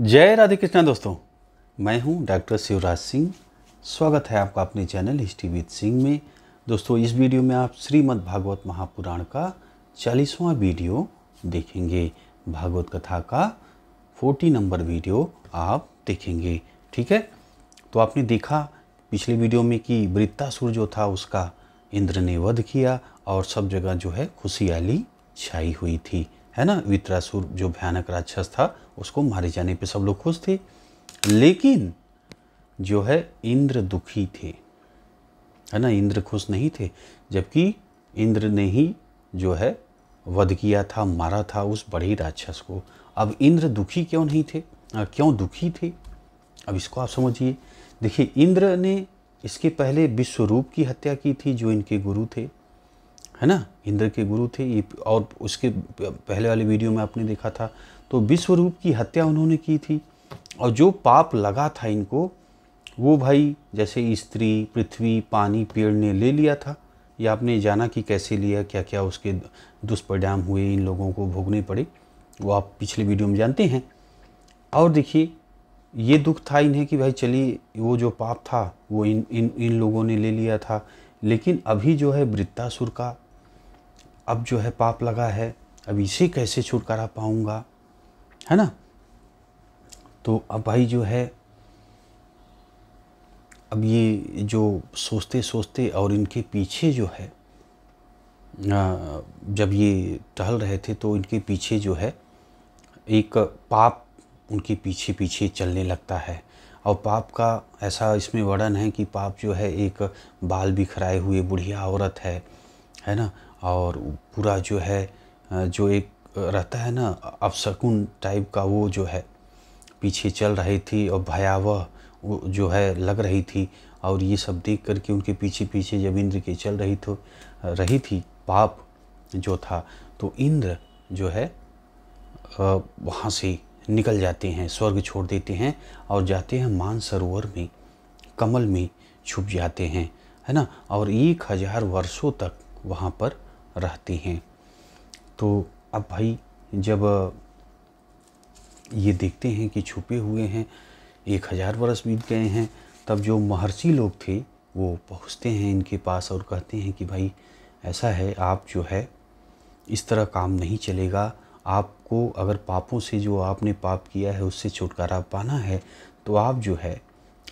जय राधे कृष्णा दोस्तों, मैं हूं डॉक्टर शिवराज सिंह। स्वागत है आपका अपने चैनल हिस्ट्री विद सिंह में। दोस्तों, इस वीडियो में आप श्रीमद् भागवत महापुराण का 40वां वीडियो देखेंगे। भागवत कथा का 40 नंबर वीडियो आप देखेंगे। ठीक है, तो आपने देखा पिछले वीडियो में कि वृत्तासुर जो था उसका इंद्र ने वध किया और सब जगह जो है खुशहाली छाई हुई थी, है ना। वृत्रासुर जो भयानक राक्षस था उसको मारे जाने पे सब लोग खुश थे, लेकिन जो है इंद्र दुखी थे, है ना। इंद्र खुश नहीं थे, जबकि इंद्र ने ही जो है वध किया था, मारा था उस बड़े राक्षस को। अब इंद्र दुखी क्यों नहीं थे, क्यों दुखी थे, अब इसको आप समझिए। देखिए, इंद्र ने इसके पहले विश्वरूप की हत्या की थी जो इनके गुरु थे, है ना। इंद्र के गुरु थे ये, और उसके पहले वाले वीडियो में आपने देखा था तो विश्वरूप की हत्या उन्होंने की थी। और जो पाप लगा था इनको, वो भाई जैसे स्त्री, पृथ्वी, पानी, पेड़ ने ले लिया था। ये आपने जाना कि कैसे लिया, क्या क्या उसके दुष्परिणाम हुए, इन लोगों को भोगने पड़े, वो आप पिछले वीडियो में जानते हैं। और देखिए, ये दुख था इन्हें कि भाई चलिए वो जो पाप था वो इन लोगों ने ले लिया था, लेकिन अभी जो है वृत्तासुर का अब जो है पाप लगा है, अब इसे कैसे छुटकारा पाऊंगा, है ना। तो अब भाई जो है, अब ये जो सोचते सोचते और इनके पीछे जो है, जब ये टहल रहे थे तो इनके पीछे जो है एक पाप उनके पीछे पीछे चलने लगता है। और पाप का ऐसा इसमें वर्णन है कि पाप जो है एक बाल बिखराए हुए बुढ़िया औरत है ना। और पूरा जो है जो एक रहता है ना अपशकुन टाइप का, वो जो है पीछे चल रही थी और भयावह वो जो है लग रही थी। और ये सब देख करके उनके पीछे पीछे जब इंद्र के चल रही थी पाप जो था, तो इंद्र जो है वहाँ से निकल जाते हैं, स्वर्ग छोड़ देते हैं और जाते हैं मानसरोवर में, कमल में छुप जाते हैं, है ना। और 1000 वर्षों तक वहाँ पर रहते हैं। तो अब भाई जब ये देखते हैं कि छुपे हुए हैं, 1000 वर्ष बीत गए हैं, तब जो महर्षि लोग थे वो पहुँचते हैं इनके पास और कहते हैं कि भाई ऐसा है, आप जो है इस तरह काम नहीं चलेगा। आपको अगर पापों से, जो आपने पाप किया है उससे छुटकारा पाना है, तो आप जो है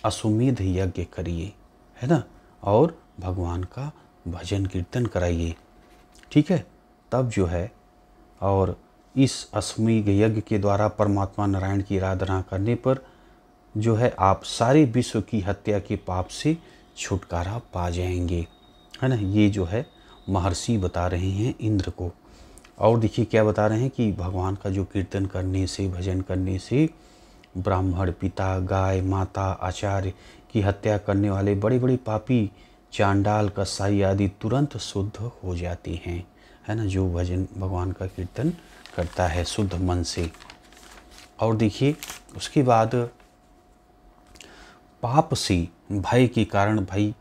अश्वमेध यज्ञ करिए, है ना, और भगवान का भजन कीर्तन कराइए। ठीक है, तब जो है, और इस अश्वमेध यज्ञ के द्वारा परमात्मा नारायण की आराधना करने पर जो है आप सारे विश्व की हत्या के पाप से छुटकारा पा जाएंगे, है ना। ये जो है महर्षि बता रहे हैं इंद्र को। और देखिए क्या बता रहे हैं कि भगवान का जो कीर्तन करने से, भजन करने से ब्राह्मण, पिता, गाय, माता, आचार्य की हत्या करने वाले बड़े बड़े पापी, चांडाल, कसाई आदि तुरंत शुद्ध हो जाते हैं, है ना। जो भजन भगवान का कीर्तन करता है शुद्ध मन से। और देखिए उसके बाद पाप से, भय के कारण भाई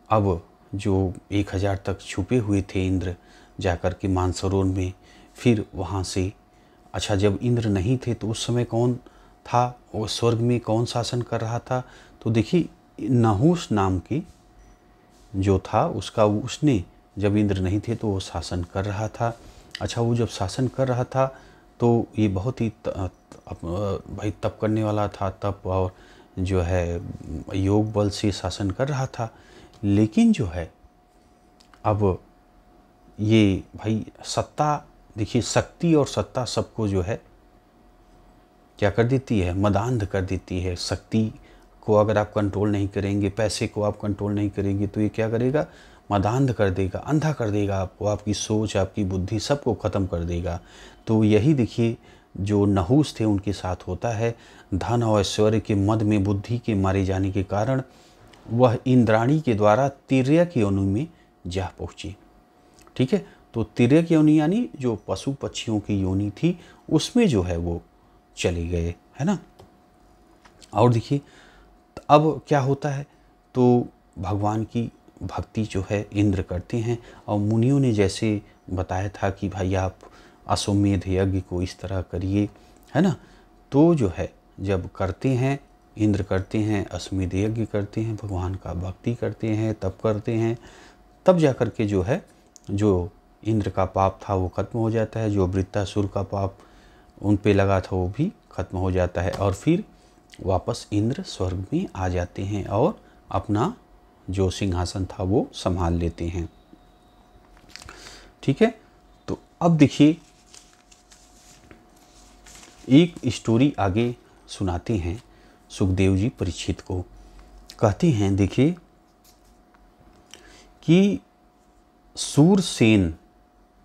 अब जो 1000 तक छुपे हुए थे इंद्र, जाकर के मानसरोवर में, फिर वहाँ से, अच्छा जब इंद्र नहीं थे तो उस समय कौन था, वो स्वर्ग में कौन शासन कर रहा था, तो देखिए नहुष नाम की जो था उसका, उसने जब इंद्र नहीं थे तो वो शासन कर रहा था। अच्छा, वो जब शासन कर रहा था तो ये बहुत ही भाई तप करने वाला था, तप और जो है योग बल से शासन कर रहा था। लेकिन जो है अब ये भाई सत्ता, देखिए शक्ति और सत्ता सबको जो है क्या कर देती है, मदांध कर देती है। शक्ति को अगर आप कंट्रोल नहीं करेंगे, पैसे को आप कंट्रोल नहीं करेंगे, तो ये क्या करेगा, मदांध कर देगा, अंधा कर देगा आपको, आपकी सोच, आपकी बुद्धि सबको ख़त्म कर देगा। तो यही देखिए जो नहुस थे उनके साथ होता है। धन और ऐश्वर्य के मद में, बुद्धि के मारे जाने के कारण वह इंद्राणी के द्वारा तिर्यक योनि में जा पहुँची। ठीक है, तो तिर्यक योनि यानी जो पशु पक्षियों की योनि थी उसमें जो है वो चले गए, है ना। और देखिए अब क्या होता है, तो भगवान की भक्ति जो है इंद्र करते हैं। और मुनियों ने जैसे बताया था कि भाई आप अश्वमेध यज्ञ को इस तरह करिए, है ना। तो जो है जब करते हैं, इंद्र करते हैं, अश्वमेध यज्ञ करते हैं, भगवान का भक्ति करते हैं, तप करते हैं, तब जा कर के जो है जो इंद्र का पाप था वो खत्म हो जाता है, जो वृत्तासुर का पाप उन पे लगा था वो भी खत्म हो जाता है, और फिर वापस इंद्र स्वर्ग में आ जाते हैं और अपना जो सिंहासन था वो संभाल लेते हैं। ठीक है, तो अब देखिए एक स्टोरी आगे सुनाते हैं सुखदेव जी परीक्षित को। कहते हैं देखिए कि सूरसेन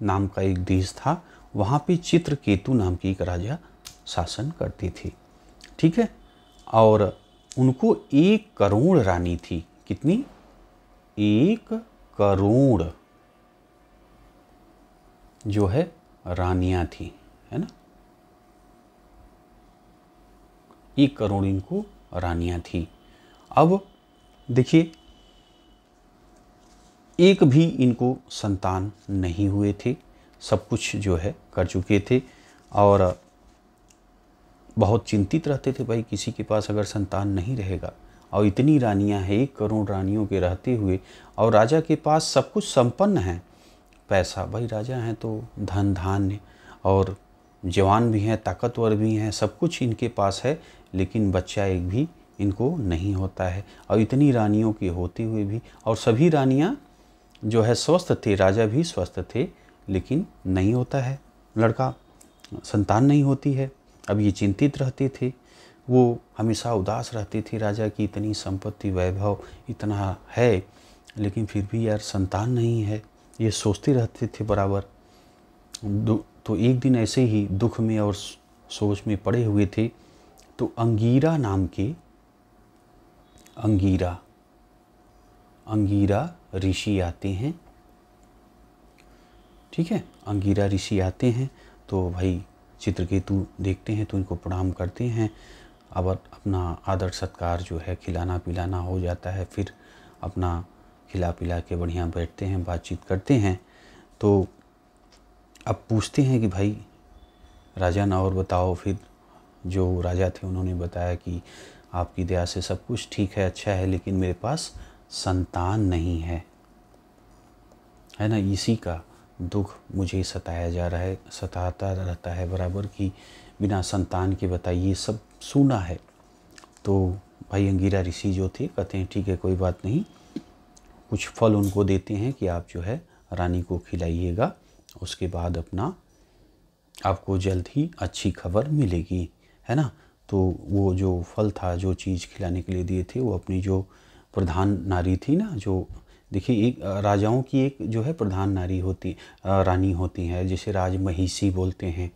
नाम का एक देश था, वहाँ पे चित्रकेतु नाम की एक राजा शासन करते थे। ठीक है, और उनको 1 करोड़ रानी थी। कितनी? 1 करोड़ जो है रानियां थी, है ना। 1 करोड़ इनको रानियां थी। अब देखिए एक भी इनको संतान नहीं हुए थे, सब कुछ जो है कर चुके थे और बहुत चिंतित रहते थे, भाई किसी के पास अगर संतान नहीं रहेगा और इतनी रानियां हैं, 1 करोड़ रानियों के रहते हुए, और राजा के पास सब कुछ संपन्न है, पैसा, भाई राजा हैं तो धन धान्य और जवान भी हैं, ताकतवर भी हैं, सब कुछ इनके पास है, लेकिन बच्चा एक भी इनको नहीं होता है। और इतनी रानियों के होते हुए भी, और सभी रानियां जो है स्वस्थ थे, राजा भी स्वस्थ थे, लेकिन नहीं होता है लड़का, संतान नहीं होती है। अब ये चिंतित रहते थे, वो हमेशा उदास रहते थे, राजा की इतनी संपत्ति वैभव इतना है, लेकिन फिर भी यार संतान नहीं है, ये सोचते रहते थे बराबर। तो एक दिन ऐसे ही दुख में और सोच में पड़े हुए थे, तो अंगीरा नाम के अंगीरा ऋषि आते हैं। ठीक है, अंगीरा ऋषि आते हैं, तो भाई चित्रकेतु देखते हैं तो इनको प्रणाम करते हैं। अब अपना आदर सत्कार जो है खिलाना पिलाना हो जाता है, फिर अपना खिला पिला के बढ़िया बैठते हैं, बातचीत करते हैं। तो अब पूछते हैं कि भाई राजन और बताओ। फिर जो राजा थे उन्होंने बताया कि आपकी दया से सब कुछ ठीक है, अच्छा है, लेकिन मेरे पास संतान नहीं है ना। इसी का दुख मुझे सताया जा रहा है, सताता रहता है बराबर कि बिना संतान के बताइए, सब सुना है। तो भाई अंगीरा ऋषि जो थे कहते हैं ठीक है कोई बात नहीं, कुछ फल उनको देते हैं कि आप जो है रानी को खिलाइएगा, उसके बाद अपना आपको जल्द ही अच्छी खबर मिलेगी, है ना। तो वो जो फल था, जो चीज़ खिलाने के लिए दिए थे, वो अपनी जो प्रधान नारी थी ना, जो देखिए एक राजाओं की एक जो है प्रधान नारी होती, रानी होती है, जैसे राजमहिषी बोलते हैं,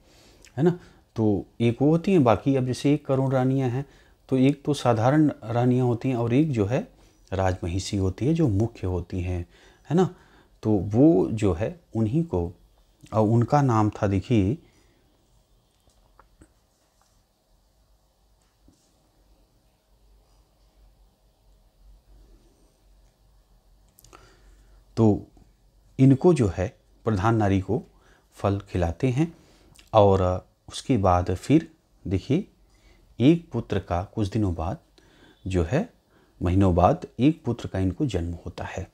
है ना। तो एक वो होती हैं, बाकी अब जैसे 1 करोड़ रानियां हैं, तो एक तो साधारण रानियां होती हैं और एक जो है राजमहिषी होती है, जो मुख्य होती हैं, है ना। तो वो जो है उन्हीं को, और उनका नाम था देखिए तो इनको जो है प्रधान नारी को फल खिलाते हैं, और उसके बाद फिर देखिए एक पुत्र का कुछ दिनों बाद जो है, महीनों बाद एक पुत्र का इनको जन्म होता है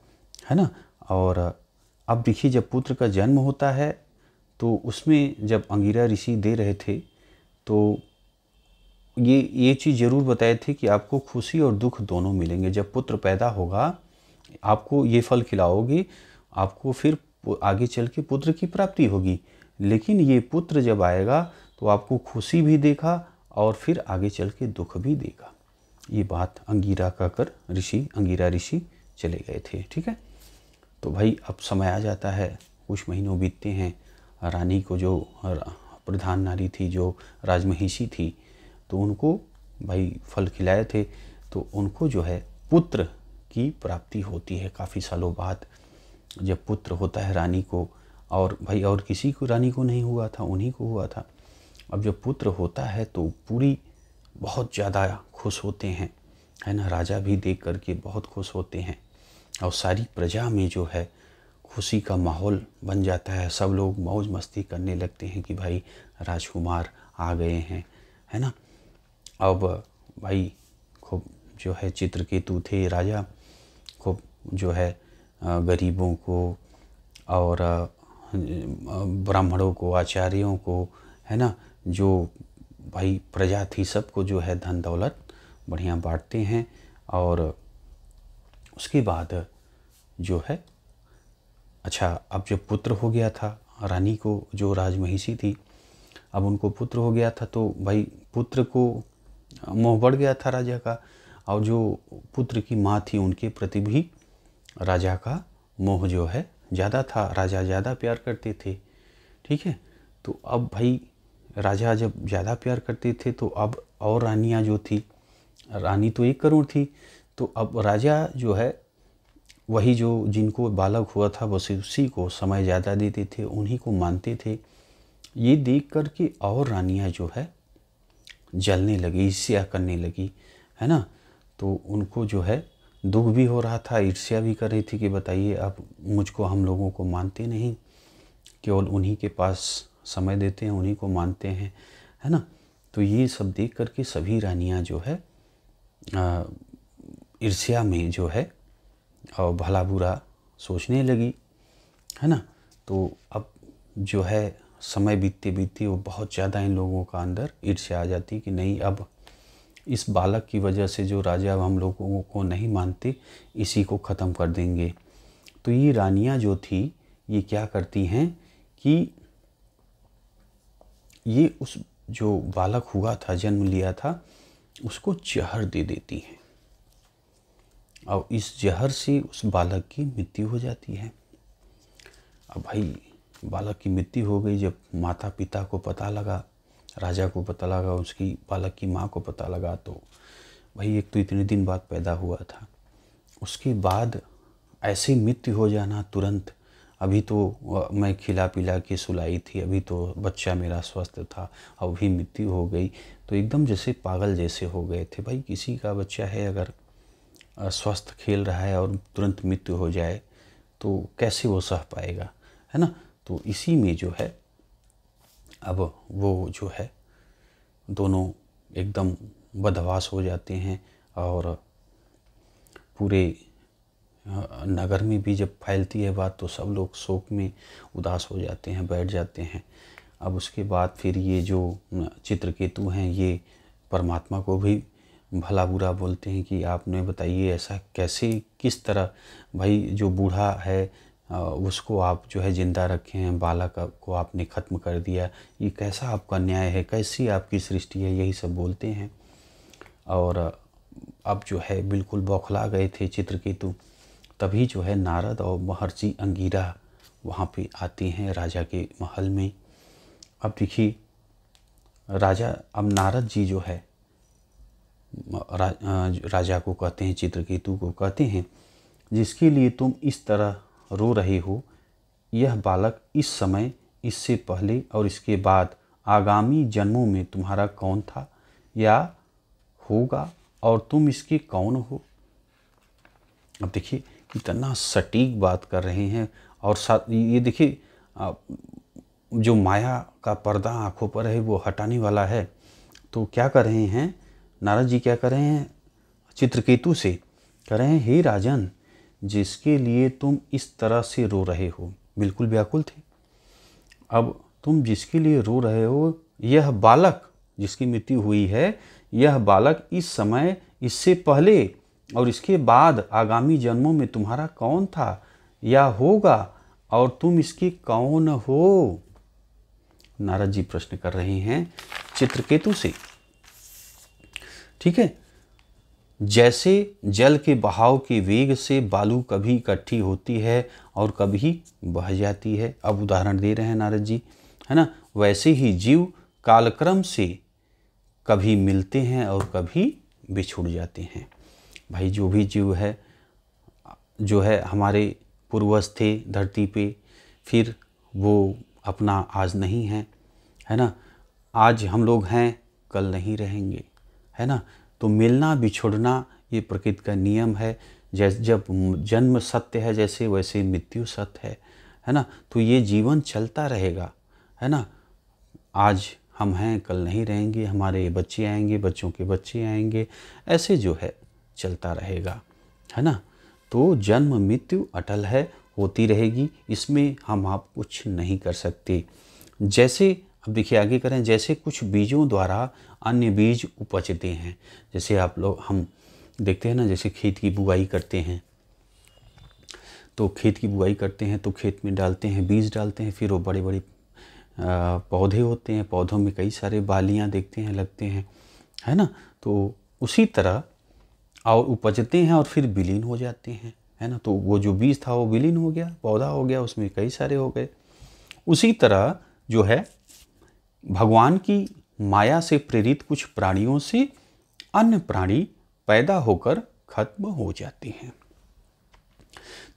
ना। और अब देखिए जब पुत्र का जन्म होता है तो उसमें जब अंगीरा ऋषि दे रहे थे तो ये चीज़ ज़रूर बताए थे कि आपको खुशी और दुख दोनों मिलेंगे। जब पुत्र पैदा होगा आपको ये फल खिलाओगे, आपको फिर आगे चल के पुत्र की प्राप्ति होगी, लेकिन ये पुत्र जब आएगा तो आपको खुशी भी देगा और फिर आगे चल के दुख भी देगा। ये बात अंगीरा कहकर अंगीरा ऋषि चले गए थे। ठीक है, तो भाई अब समय आ जाता है, कुछ महीनों बीतते हैं, रानी को जो प्रधान नारी थी, जो राजमहिषी थी, तो उनको भाई फल खिलाए थे, तो उनको जो है पुत्र की प्राप्ति होती है काफ़ी सालों बाद। जब पुत्र होता है रानी को, और भाई और किसी को रानी को नहीं हुआ था, उन्हीं को हुआ था। अब जब पुत्र होता है तो पूरी बहुत ज़्यादा खुश होते हैं, है ना। राजा भी देख करके बहुत खुश होते हैं और सारी प्रजा में जो है खुशी का माहौल बन जाता है। सब लोग मौज मस्ती करने लगते हैं कि भाई राजकुमार आ गए हैं, है ना। अब भाई खूब जो है चित्रकेतु थे राजा, खूब जो है गरीबों को और ब्राह्मणों को, आचार्यों को, है ना, जो भाई प्रजा थी सबको जो है धन दौलत बढ़िया बांटते हैं। और उसके बाद जो है अच्छा, अब जब पुत्र हो गया था रानी को, जो राजमहिषी थी, अब उनको पुत्र हो गया था तो भाई पुत्र को मोह बढ़ गया था राजा का, और जो पुत्र की माँ थी उनके प्रति भी राजा का मोह जो है ज़्यादा था, राजा ज़्यादा प्यार करते थे। ठीक है, तो अब भाई राजा जब ज़्यादा प्यार करते थे तो अब और रानियाँ जो थी, रानी तो 1 करोड़ थी, तो अब राजा जो है वही जो जिनको बालक हुआ था बस उसी को समय ज़्यादा देते थे, उन्हीं को मानते थे। ये देख कर के और रानियाँ जो है जलने लगी, ईर्ष्या करने लगी, है ना। तो उनको जो है दुख भी हो रहा था, ईर्ष्या भी कर रही थी कि बताइए आप मुझको, हम लोगों को मानते नहीं, केवल उन्हीं के पास समय देते हैं, उन्हीं को मानते हैं, है ना। तो ये सब देख करके सभी रानियां जो है ईर्ष्या में जो है और भला बुरा सोचने लगी, है ना। तो अब जो है समय बीतते बीतते वो बहुत ज़्यादा इन लोगों का अंदर ईर्ष्या आ जाती कि नहीं, अब इस बालक की वजह से जो राजा अब हम लोगों को नहीं मानते, इसी को ख़त्म कर देंगे। तो ये रानियां जो थी ये क्या करती हैं कि ये उस जो बालक हुआ था, जन्म लिया था, उसको जहर दे देती हैं और इस जहर से उस बालक की मृत्यु हो जाती है। अब भाई बालक की मृत्यु हो गई, जब माता पिता को पता लगा, राजा को पता लगा, उसकी बालक की माँ को पता लगा, तो भाई एक तो इतने दिन बाद पैदा हुआ था, उसके बाद ऐसी मृत्यु हो जाना तुरंत। अभी तो मैं खिला पिला के सुलाई थी, अभी तो बच्चा मेरा स्वस्थ था, अभी मृत्यु हो गई, तो एकदम जैसे पागल जैसे हो गए थे। भाई किसी का बच्चा है अगर स्वस्थ खेल रहा है और तुरंत मृत्यु हो जाए तो कैसे वो सह पाएगा, है ना। तो इसी में जो है अब वो जो है दोनों एकदम बदहवास हो जाते हैं और पूरे नगर में भी जब फैलती है बात तो सब लोग शोक में उदास हो जाते हैं, बैठ जाते हैं। अब उसके बाद फिर ये जो चित्रकेतु हैं ये परमात्मा को भी भला बुरा बोलते हैं कि आपने बताइए ऐसा कैसे, किस तरह भाई जो बूढ़ा है उसको आप जो है ज़िंदा रखे हैं, बालक को आपने ख़त्म कर दिया, ये कैसा आपका न्याय है, कैसी आपकी सृष्टि है, यही सब बोलते हैं। और अब जो है बिल्कुल बौखला गए थे चित्रकेतु। तभी जो है नारद और महर्षि अंगिरा वहाँ पे आते हैं राजा के महल में। अब देखिए राजा, अब नारद जी जो है राजा को कहते हैं, चित्रकेतु को कहते हैं, जिसके लिए तुम इस तरह रो रहे हो, यह बालक इस समय, इससे पहले और इसके बाद आगामी जन्मों में तुम्हारा कौन था या होगा, और तुम इसके कौन हो। अब देखिए कितना सटीक बात कर रहे हैं। और साथ ये देखिए जो माया का पर्दा आँखों पर है वो हटाने वाला है। तो क्या कर रहे हैं नारद जी, क्या कर रहे हैं चित्रकेतु से, कह रहे हैं हे राजन, जिसके लिए तुम इस तरह से रो रहे हो, बिल्कुल व्याकुल थे। अब तुम जिसके लिए रो रहे हो, यह बालक जिसकी मृत्यु हुई है, यह बालक इस समय, इससे पहले और इसके बाद आगामी जन्मों में तुम्हारा कौन था या होगा, और तुम इसके कौन हो। नारद जी प्रश्न कर रहे हैं चित्रकेतु से। ठीक है, जैसे जल के बहाव के वेग से बालू कभी इकट्ठी होती है और कभी बह जाती है, अब उदाहरण दे रहे हैं नारद जी, है ना, वैसे ही जीव कालक्रम से कभी मिलते हैं और कभी बिछुड़ जाते हैं। भाई जो भी जीव है जो है हमारे पूर्वज थे धरती पे, फिर वो अपना आज नहीं है, है ना, आज हम लोग हैं कल नहीं रहेंगे, है ना। तो मिलना बिछुड़ना ये प्रकृति का नियम है। जैसे जब जन्म सत्य है जैसे, वैसे मृत्यु सत्य है ना। तो ये जीवन चलता रहेगा, है ना। आज हम हैं, कल नहीं रहेंगे, हमारे बच्चे आएंगे, बच्चों के बच्चे आएंगे, ऐसे जो है चलता रहेगा, है ना। तो जन्म मृत्यु अटल है, होती रहेगी, इसमें हम आप कुछ नहीं कर सकते। जैसे अब देखिए आगे करें, जैसे कुछ बीजों द्वारा अन्य बीज उपजते हैं। जैसे आप लोग हम देखते हैं ना, जैसे खेत की बुआई करते हैं, तो खेत की बुआई करते हैं तो खेत में डालते हैं, बीज डालते हैं, फिर वो बड़े बड़े पौधे होते हैं, पौधों में कई सारे बालियां देखते हैं, लगते हैं, है ना। तो उसी तरह और उपजते हैं और फिर विलीन हो जाते हैं, है ना। तो वो जो बीज था वो विलीन हो गया, पौधा हो गया, उसमें कई सारे हो गए। उसी तरह जो है भगवान की माया से प्रेरित कुछ प्राणियों से अन्य प्राणी पैदा होकर खत्म हो जाते हैं।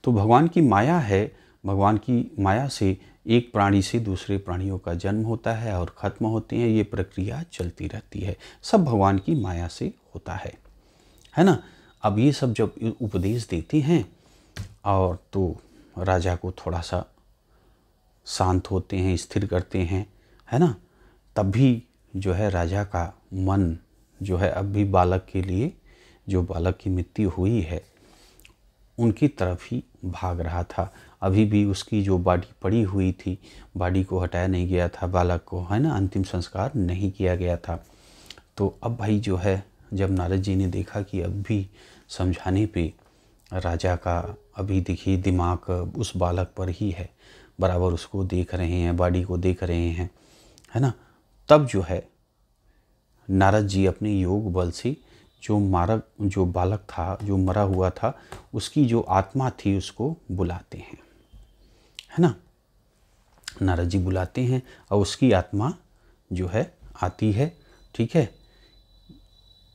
तो भगवान की माया है, भगवान की माया से एक प्राणी से दूसरे प्राणियों का जन्म होता है और ख़त्म होते हैं, ये प्रक्रिया चलती रहती है, सब भगवान की माया से होता है ना। अब ये सब जब उपदेश देते हैं और तो राजा को थोड़ा सा शांत होते हैं, स्थिर करते हैं, है ना। तब भी जो है राजा का मन जो है अब भी बालक के लिए, जो बालक की मृत्यु हुई है उनकी तरफ ही भाग रहा था। अभी भी उसकी जो बॉडी पड़ी हुई थी, बॉडी को हटाया नहीं गया था, बालक को, है ना, अंतिम संस्कार नहीं किया गया था। तो अब भाई जो है जब नारद जी ने देखा कि अब भी समझाने पे राजा का अभी देखिए दिमाग उस बालक पर ही है, बराबर उसको देख रहे हैं, बॉडी को देख रहे हैं, है ना। तब जो है नारद जी अपने योग बल से जो बालक था, जो मरा हुआ था, उसकी जो आत्मा थी उसको बुलाते हैं, है ना। नारद जी बुलाते हैं और उसकी आत्मा जो है आती है, ठीक है।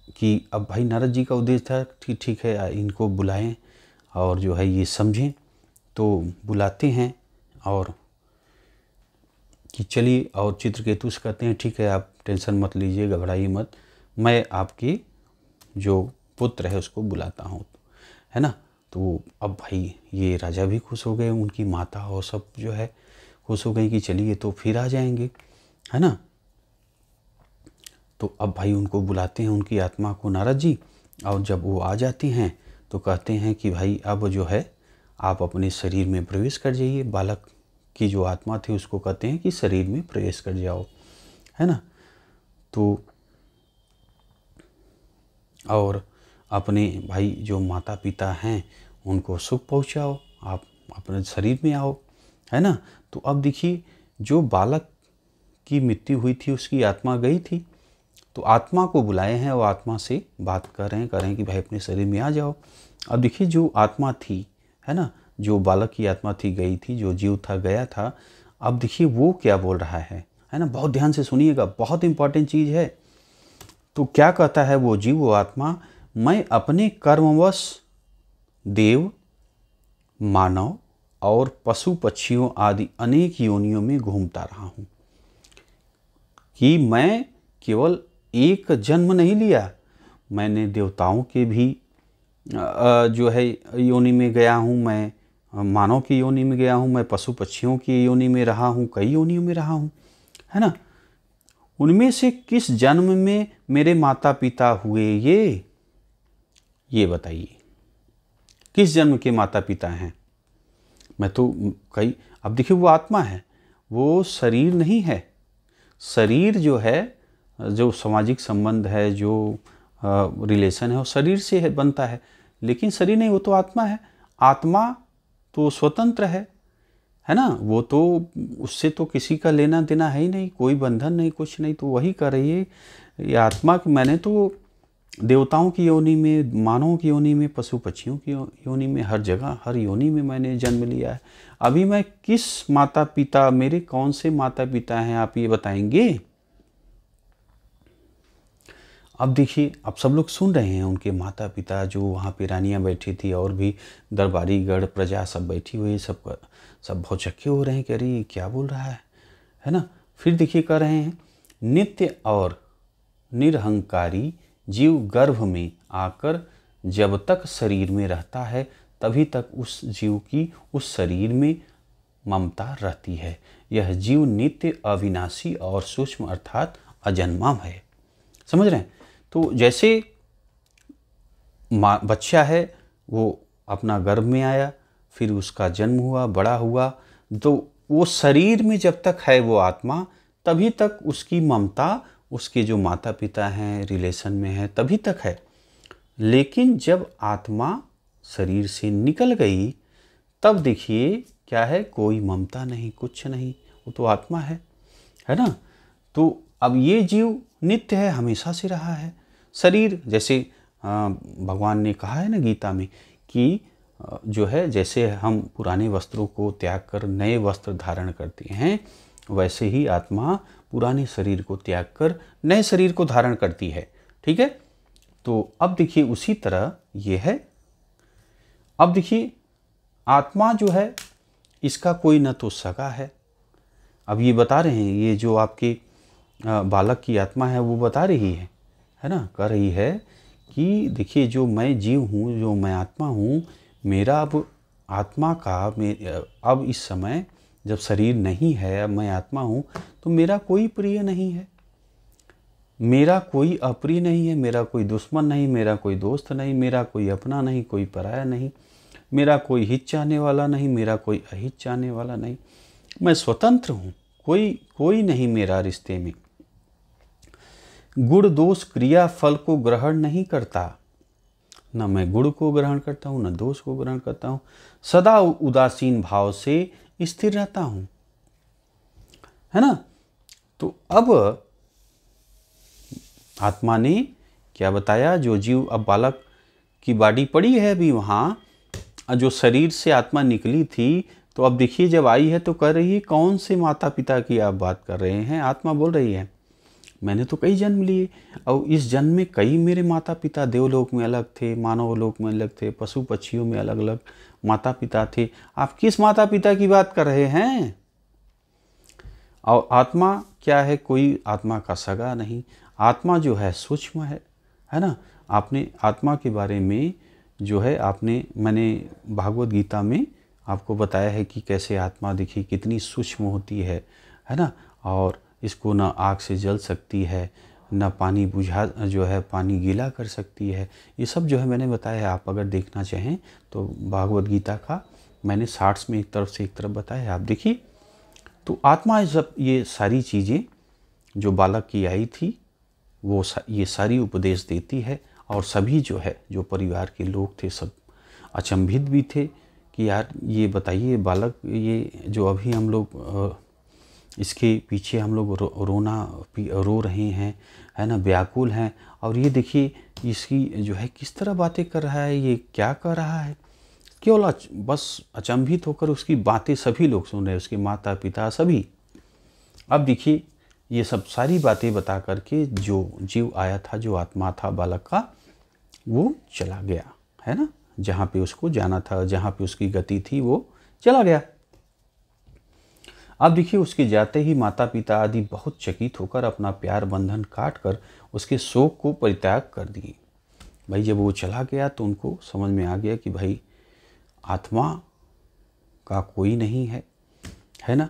कि अब भाई नारद जी का उद्देश्य था कि ठीक है इनको बुलाएं और जो है ये समझें, तो बुलाते हैं और कि चलिए, और चित्रकेतु से कहते हैं ठीक है आप टेंशन मत लीजिए, घबराइए मत, मैं आपके जो पुत्र है उसको बुलाता हूँ, है ना। तो अब भाई ये राजा भी खुश हो गए, उनकी माता और सब जो है खुश हो गई कि चलिए तो फिर आ जाएंगे, है ना। तो अब भाई उनको बुलाते हैं, उनकी आत्मा को, नारद जी, और जब वो आ जाती हैं तो कहते हैं कि भाई अब जो है आप अपने शरीर में प्रवेश कर जाइए। बालक की जो आत्मा थी उसको कहते हैं कि शरीर में प्रवेश कर जाओ, है ना। तो और अपने भाई जो माता पिता हैं उनको सुख पहुंचाओ, आप अपने शरीर में आओ, है ना। तो अब देखिए जो बालक की मृत्यु हुई थी उसकी आत्मा गई थी, तो आत्मा को बुलाए हैं और आत्मा से बात कर रहे हैं कि भाई अपने शरीर में आ जाओ। अब देखिए जो आत्मा थी, है ना, जो बालक की आत्मा थी गई थी, जो जीव था गया था, अब देखिए वो क्या बोल रहा है ना, बहुत ध्यान से सुनिएगा, बहुत इंपॉर्टेंट चीज़ है। तो क्या कहता है वो जीव, वो आत्मा, मैं अपने कर्मवश देव, मानव और पशु पक्षियों आदि अनेक योनियों में घूमता रहा हूँ, कि मैं केवल एक जन्म नहीं लिया, मैंने देवताओं के भी जो है योनि में गया हूँ, मैं मानव की योनि में गया हूँ, मैं पशु पक्षियों की योनि में रहा हूँ, कई योनियों में रहा हूँ, है ना। उनमें से किस जन्म में मेरे माता पिता हुए ये बताइए, किस जन्म के माता पिता हैं। मैं तो कई, अब देखिए वो आत्मा है, वो शरीर नहीं है। शरीर जो है, जो सामाजिक संबंध है, जो रिलेशन है वो शरीर से है, बनता है, लेकिन शरीर नहीं, वो तो आत्मा है। आत्मा तो स्वतंत्र है ना, वो तो उससे तो किसी का लेना देना है ही नहीं, कोई बंधन नहीं, कुछ नहीं। तो वही कर रही है ये आत्मा, मैंने तो देवताओं की योनि में, मानवों की योनि में, पशु पक्षियों की योनि में, हर जगह हर योनि में मैंने जन्म लिया है। अभी मैं किस माता पिता, मेरे कौन से माता पिता हैं आप ये बताएंगे। अब देखिए अब सब लोग सुन रहे हैं, उनके माता पिता जो वहाँ पे रानियाँ बैठी थी और भी दरबारी गढ़ प्रजा सब बैठी हुई, सब भौचक्के हो रहे हैं, कह रही है क्या बोल रहा है ना। फिर देखिए कह रहे हैं, नित्य और निरहंकारी जीव गर्भ में आकर जब तक शरीर में रहता है तभी तक उस जीव की उस शरीर में ममता रहती है। यह जीव नित्य, अविनाशी और सूक्ष्म अर्थात अजन्मा है। समझ रहे हैं? तो जैसे बच्चा है, वो अपना गर्भ में आया, फिर उसका जन्म हुआ, बड़ा हुआ, तो वो शरीर में जब तक है वो आत्मा, तभी तक उसकी ममता उसके जो माता पिता हैं, रिलेशन में है, तभी तक है। लेकिन जब आत्मा शरीर से निकल गई, तब देखिए क्या है, कोई ममता नहीं, कुछ नहीं, वो तो आत्मा है ना। तो अब ये जीव नित्य है, हमेशा से रहा है। शरीर जैसे भगवान ने कहा है ना गीता में कि जो है, जैसे हम पुराने वस्त्रों को त्याग कर नए वस्त्र धारण करते हैं, वैसे ही आत्मा पुराने शरीर को त्याग कर नए शरीर को धारण करती है। ठीक है? तो अब देखिए उसी तरह ये है। अब देखिए आत्मा जो है, इसका कोई न तो सगा है। अब ये बता रहे हैं, ये जो आपके बालक की आत्मा है वो बता रही है ना, कह रही है कि देखिए जो मैं जीव हूँ, जो मैं आत्मा हूँ, मेरा अब आत्मा का अब इस समय जब शरीर नहीं है, अब मैं आत्मा हूँ, तो मेरा कोई प्रिय नहीं है, मेरा कोई अप्रिय नहीं है, मेरा कोई दुश्मन नहीं, मेरा कोई दोस्त नहीं, मेरा कोई अपना नहीं, कोई पराया नहीं, मेरा कोई हित चाहने वाला नहीं, मेरा कोई अहित चाहने वाला नहीं। मैं स्वतंत्र हूँ, कोई नहीं मेरा रिश्ते में। गुण दोष क्रिया फल को ग्रहण नहीं करता, न मैं गुण को ग्रहण करता हूँ, न दोष को ग्रहण करता हूँ। सदा उदासीन भाव से स्थिर रहता हूँ, है ना। तो अब आत्मा ने क्या बताया, जो जीव अब बालक की बॉडी पड़ी है अभी वहाँ, जो शरीर से आत्मा निकली थी, तो अब देखिए जब आई है तो कह रही है, कौन से माता पिता की आप बात कर रहे हैं? आत्मा बोल रही है, मैंने तो कई जन्म लिए, और इस जन्म में कई मेरे माता पिता देवलोक में अलग थे, मानव लोक में अलग थे, पशु पक्षियों में अलग अलग माता पिता थे। आप किस माता पिता की बात कर रहे हैं? और आत्मा क्या है? कोई आत्मा का सगा नहीं। आत्मा जो है सूक्ष्म है ना। आपने आत्मा के बारे में जो है मैंने भागवत गीता में आपको बताया है कि कैसे आत्मा देखिए कितनी सूक्ष्म होती है ना। और इसको न आग से जल सकती है, न पानी पानी गीला कर सकती है। ये सब जो है मैंने बताया है। आप अगर देखना चाहें तो भागवत गीता का मैंने शॉर्ट्स में एक तरफ से एक तरफ बताया है, आप देखिए। तो आत्मा ये सारी चीज़ें जो बालक की आई थी, वो ये सारी उपदेश देती है। और सभी जो परिवार के लोग थे, सब अचंभित भी थे कि यार ये बताइए बालक, ये जो अभी हम लोग इसके पीछे हम लोग रो रहे हैं, है ना, व्याकुल हैं, और ये देखिए इसकी जो है किस तरह बातें कर रहा है, ये क्या कर रहा है। केवल बस अचंभित होकर उसकी बातें सभी लोग सुन रहे हैं, उसके माता पिता सभी। अब देखिए ये सब सारी बातें बता करके जो जीव आया था, जो आत्मा था बालक का, वो चला गया, है ना। जहाँ पे उसको जाना था, जहाँ पे उसकी गति थी, वो चला गया। अब देखिए उसके जाते ही माता पिता आदि बहुत चकित होकर अपना प्यार बंधन काट कर उसके शोक को परित्याग कर दिए। भाई जब वो चला गया तो उनको समझ में आ गया कि भाई आत्मा का कोई नहीं है ना।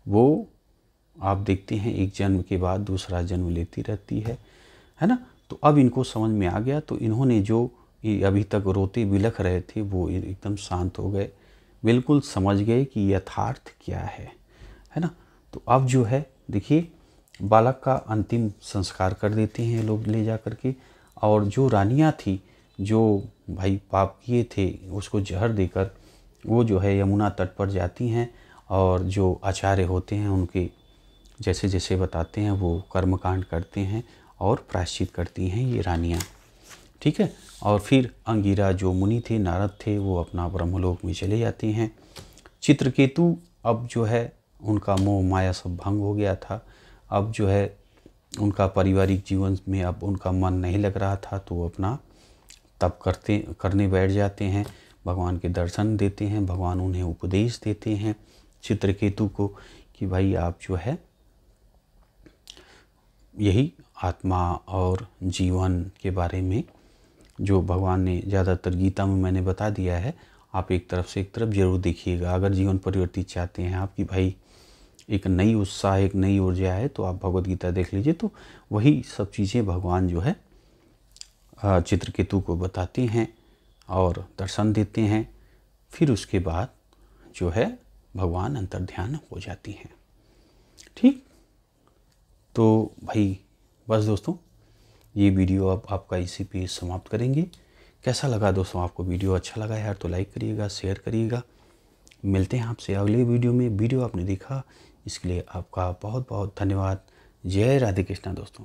वो आप देखते हैं एक जन्म के बाद दूसरा जन्म लेती रहती है ना। तो अब इनको समझ में आ गया, तो इन्होंने जो अभी तक रोते बिलख रहे थे वो एकदम शांत हो गए, बिल्कुल समझ गए कि यथार्थ क्या है ना। तो अब जो है देखिए बालक का अंतिम संस्कार कर देते हैं लोग ले जा कर के। और जो रानियां थी, जो भाई पाप किए थे, उसको जहर देकर वो जो है यमुना तट पर जाती हैं, और जो आचार्य होते हैं उनके जैसे जैसे बताते हैं वो कर्मकांड करते हैं और प्रायश्चित करती हैं ये रानियां, ठीक है। और फिर अंगिरा जो मुनि थे, नारद थे, वो अपना ब्रह्मलोक में चले जाते हैं। चित्रकेतु अब जो है उनका मोह माया सब भंग हो गया था। अब जो है उनका पारिवारिक जीवन में अब उनका मन नहीं लग रहा था, तो वो अपना तप करने बैठ जाते हैं, भगवान के दर्शन देते हैं। भगवान उन्हें उपदेश देते हैं चित्रकेतु को कि भाई आप जो है यही आत्मा और जीवन के बारे में जो भगवान ने ज़्यादातर गीता में मैंने बता दिया है, आप एक तरफ से एक तरफ जरूर देखिएगा। अगर जीवन परिवर्तित चाहते हैं आप कि भाई एक नई उत्साह, एक नई ऊर्जा है, तो आप भगवद गीता देख लीजिए, तो वही सब चीज़ें भगवान जो है चित्रकेतु को बताते हैं और दर्शन देते हैं। फिर उसके बाद जो है भगवान अंतर्ध्यान हो जाती हैं। ठीक, तो भाई बस दोस्तों, ये वीडियो अब आपका इसी पे समाप्त करेंगे। कैसा लगा दोस्तों आपको वीडियो? अच्छा लगा यार तो लाइक करिएगा, शेयर करिएगा। मिलते हैं आपसे अगले वीडियो में। वीडियो आपने देखा इसके लिए आपका बहुत बहुत धन्यवाद। जय राधे कृष्णा दोस्तों।